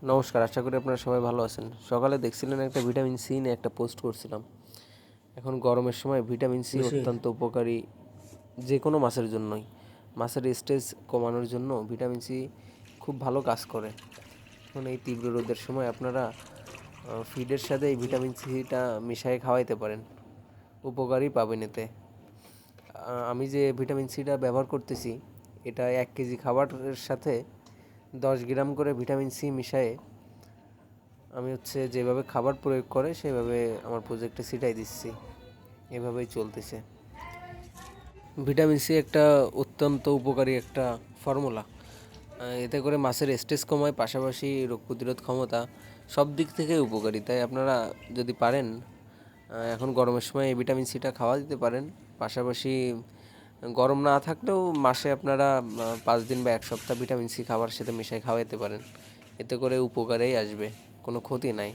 নমস্কার, আশা করি আপনারা সবাই ভালো আছেন। সকালে দেখছিলেন একটা ভিটামিন সি নিয়ে একটা পোস্ট করছিলাম। এখন গরমের সময় ভিটামিন সি অত্যন্ত উপকারী যে কোনো মাছের জন্যই। মাছের স্ট্রেস কমানোর জন্য ভিটামিন সি খুব ভালো কাজ করে। এখন এই তীব্র রোদের সময় আপনারা ফিডের সাথে এই ভিটামিন সিটা মিশিয়ে খাওয়াইতে পারেন, উপকারী পাবেন এতে। আমি যে ভিটামিন সিটা ব্যবহার করতেছি, এটা 1 কেজি খাবারের সাথে 10 গ্রাম করে ভিটামিন সি মিশিয়ে আমি যেভাবে খাবার প্রয়োগ করে সেভাবে আমার প্রজেক্টে ছিটাই দিচ্ছি, এভাবেই চলতেছে। ভিটামিন সি একটা অত্যন্ত উপকারী একটা ফর্মুলা। এতে করে মাছের স্ট্রেস কমায়, পাশাপাশি রোগ প্রতিরোধ ক্ষমতা সব দিক থেকে উপকারী। তাই আপনারা যদি পারেন এখন গরমের সময় এই ভিটামিন সিটা খাওয়া দিতে পারেন। পাশাপাশি গরম না থাকলেও মাসে আপনারা 5 দিন বা 1 সপ্তাহ ভিটামিন সি খাবার সাথে মিশিয়ে খাওয়াতে পারেন। এতে করে উপকারেই আসবে, কোনো ক্ষতি নাই।